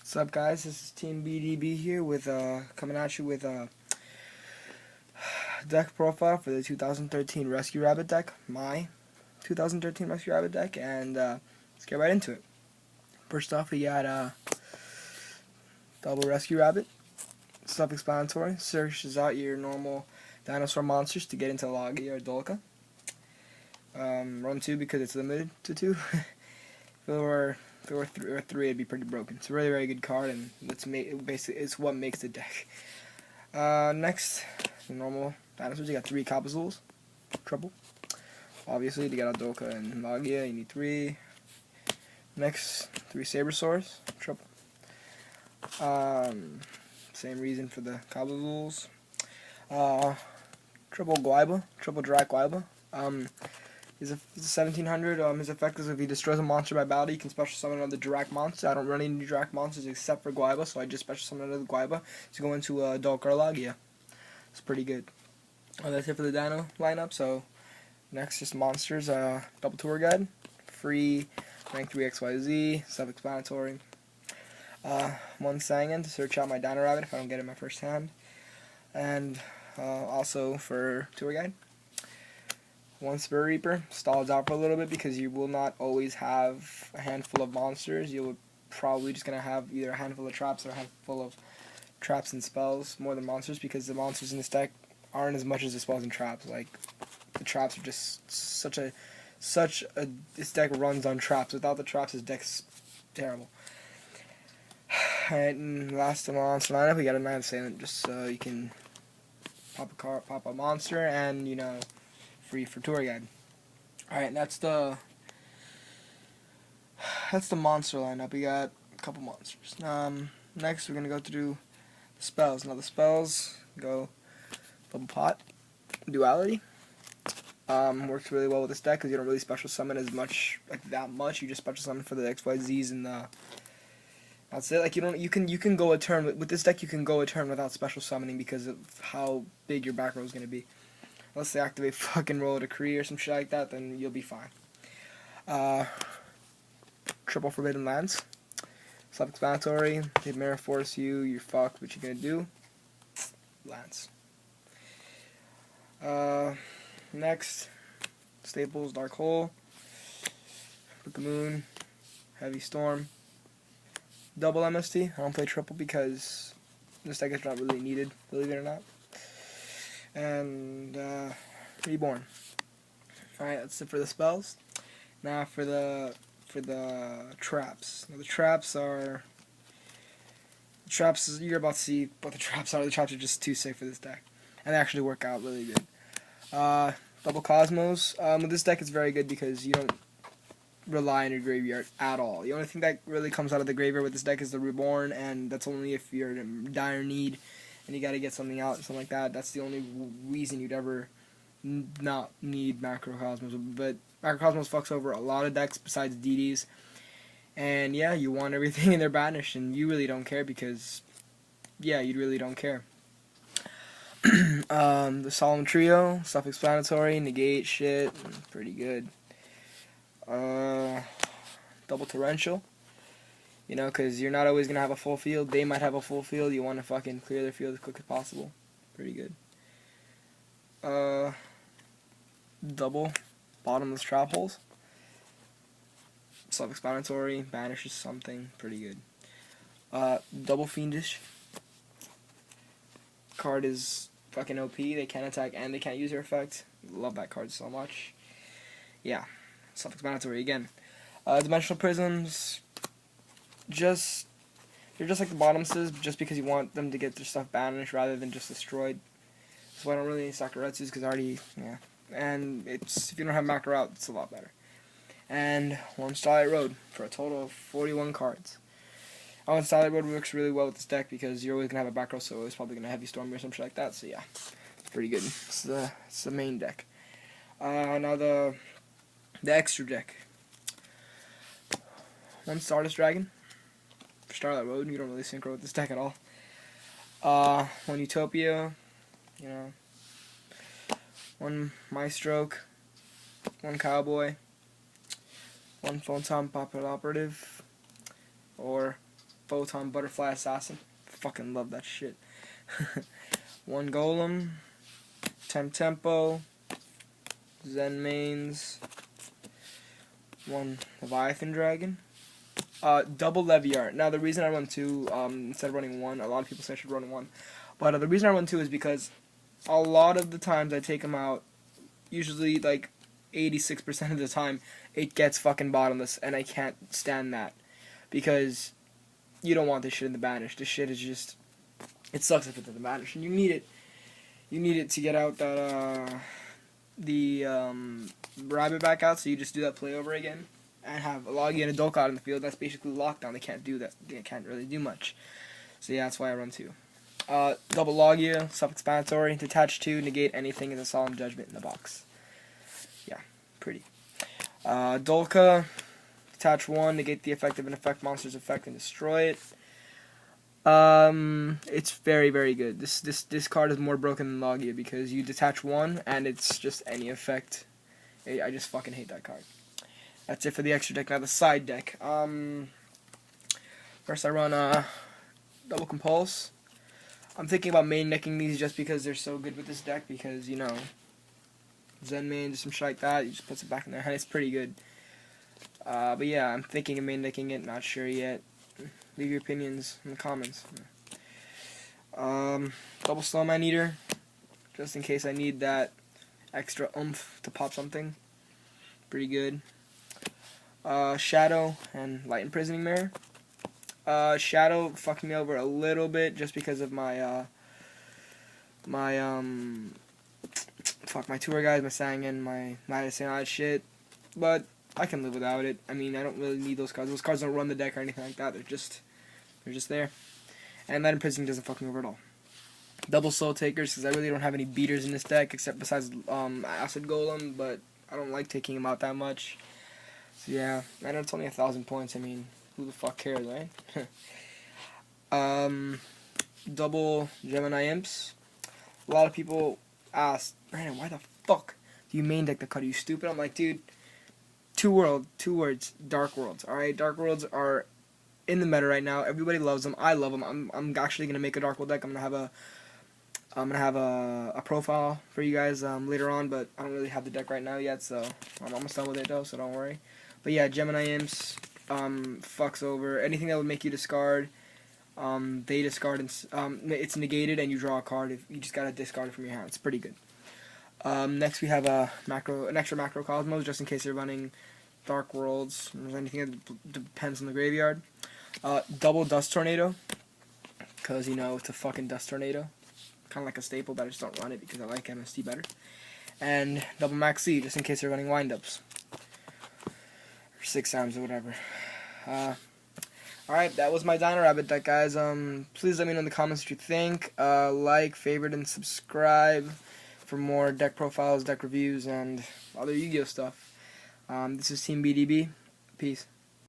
What's up, guys? This is Team BDB here with coming at you with a deck profile for the 2013 Rescue Rabbit deck, my 2013 Rescue Rabbit deck, and let's get right into it. First off, we got double Rescue Rabbit. Self-explanatory. Searches out your normal dinosaur monsters to get into Logia or Dolka. Run 2 because it's limited to 2. If it were 3, it'd be pretty broken. It's a really, very good card, and it's what makes the deck. Next, the normal dinosaurs. You got 3 Kabazools, triple. Obviously, to get out Dolka and Logia, you need 3. Next, 3 Sabersaurs, triple. Same reason for the Kabazools. Triple Guaiba, triple Drac Guaiba. He's a 1700. His effect is if he destroys a monster by battle, you can special summon another Drac monster. I don't run any Drac monsters except for Guaiba, so I just special summon another Guaiba to go into Dolka or Logia. It's pretty good. That's it for the Dino lineup. So next, just monsters. Double tour guide, free, rank 3 XYZ, self-explanatory. 1 Sangan to search out my Dino Rabbit if I don't get it in my first hand, and also for tour guide. 1 Spirit Reaper, stalls out for a little bit because you will not always have a handful of monsters. You're probably just going to have either a handful of traps or a handful of traps and spells more than monsters, because the monsters in this deck aren't as much as the spells and traps. Like, the traps are just this deck runs on traps. Without the traps, this deck's terrible. Alright, and last of the monster lineup, we got a Knight Assailant, just so you can pop a monster, and, you know, free for tour guide. Alright, that's the monster lineup. We got a couple monsters. Next, we're gonna go through the spells. Now the spells go double pot, duality. Works really well with this deck because you don't really special summon as much, like that much. You just special summon for the XYZs and the. That's it. Like you can go a turn with this deck. You can go a turn without special summoning because of how big your back row is gonna be. Unless they activate fucking Roll a Decree or some shit like that, then you'll be fine. Triple Forbidden Lands. Self-explanatory. They Mirror Force you, you're fucked. What you gonna do? Lands. Next, Staples, Dark Hole. Book of Moon. Heavy Storm. Double MST. I don't play triple because this deck is not really needed, believe it or not. And Reborn. Alright, that's it for the spells. Now for the traps. Now the traps, you're about to see what the traps are. The traps are just too sick for this deck, and they actually work out really good. Double Cosmos. With this deck, it's very good because you don't rely on your graveyard at all. The only thing that really comes out of the graveyard with this deck is the Reborn, and that's only if you're in dire need and you gotta get something out, something like that. That's the only reason you'd ever not need Macrocosmos. But Macrocosmos fucks over a lot of decks besides DDs. And yeah, you want everything in their banished, and you really don't care because, yeah, you really don't care. The Solemn Trio, self-explanatory, negate shit, pretty good. Double Torrential. You know, because you're not always going to have a full field. They might have a full field. You want to fucking clear their field as quick as possible. Pretty good. Double Bottomless Trap Holes. Self-explanatory. Banishes something. Pretty good. Double Fiendish. Card is fucking OP. They can't attack and they can't use their effect. Love that card so much. Yeah. Self-explanatory again. Dimensional Prisms. They're just like the Bottomlesses, just because you want them to get their stuff banished rather than just destroyed. That's why I don't really need Sakuretsus, because yeah. And if you don't have Makarot, it's a lot better. And 1 Starlight Road for a total of 41 cards. Starlight Road works really well with this deck because you're always gonna have a back row, so it's probably gonna Heavy Storm or some shit like that. So yeah, it's pretty good. It's the main deck. Now the extra deck. 1 Stardust Dragon. For Starlight Road, you don't really synchro with this deck at all. 1 Utopia, you know. 1 Maestroke. 1 Cowboy. 1 Photon Popular Operative. Or Photon Butterfly Assassin. Fucking love that shit. 1 Golem, Tempo, Zen Mains, 1 Leviathan Dragon, double Leviart. Now the reason I run 2 instead of running 1, a lot of people say I should run 1, but the reason I run 2 is because a lot of the times I take them out, usually like 86% of the time, it gets fucking bottomless, and I can't stand that, because you don't want this shit in the banish. This shit is just, it sucks if it's in the banish, and you need it. You need it to get out that the rabbit back out, so you just do that play over again, and have a Logia and a Dolkot in the field. That's basically lockdown. They can't do that. They can't really do much. So yeah, that's why I run 2. Double Logia, self-explanatory. Detach 2, negate anything in the Solemn Judgment in the box. Yeah, pretty. Dolka, detach 1, negate the effect of an effect monster's effect and destroy it. It's very, very good. This card is more broken than Logia because you detach 1 and it's just any effect. I just fucking hate that card. That's it for the extra deck. Now the side deck. First I run double Compulse. I'm thinking about main decking these just because they're so good with this deck, because, you know, Zen Main, just some shit like that, you just puts it back in their hand, it's pretty good. But yeah, I'm thinking of main decking it, not sure yet. Leave your opinions in the comments. Double Slow Man Eater, just in case I need that extra oomph to pop something. Pretty good. Shadow and Light Imprisoning Mirror. Shadow fucked me over a little bit just because of my my tour guys, my Sangan, my Madison, all that shit. But I can live without it. I mean, I don't really need those cards. Those cards don't run the deck or anything like that. They're just there. And Light Imprisoning doesn't fuck me over at all. Double Soul Takers, because I really don't have any beaters in this deck except besides Acid Golem, but I don't like taking him out that much. So yeah, I know it's only 1,000 points. I mean, who the fuck cares, right? Double Gemini Imps. A lot of people ask, Brandon, why the fuck do you main deck the card? Are you stupid? I'm like, dude, two words, Dark Worlds. Alright, Dark Worlds are in the meta right now. Everybody loves them. I love them. I'm actually gonna make a Dark World deck. I'm gonna have a profile for you guys later on, but I don't really have the deck right now yet, so I'm almost done with it though, so don't worry. But yeah, Gemini Imps fucks over anything that would make you discard. They discard and it's negated, and you draw a card. If you just gotta discard it from your hand, it's pretty good. Next we have an extra Macrocosmos, just in case you're running Dark Worlds. If there's anything that depends on the graveyard. Double Dust Tornado, because you know it's a fucking Dust Tornado, kind of like a staple, but I just don't run it because I like MST better. And double Maxi, just in case you're running windups. 6 times or whatever. Alright, that was my Dino Rabbit deck, guys. Please let me know in the comments what you think. Like, favorite, and subscribe for more deck profiles, deck reviews, and other Yu-Gi-Oh stuff. This is Team BDB. Peace.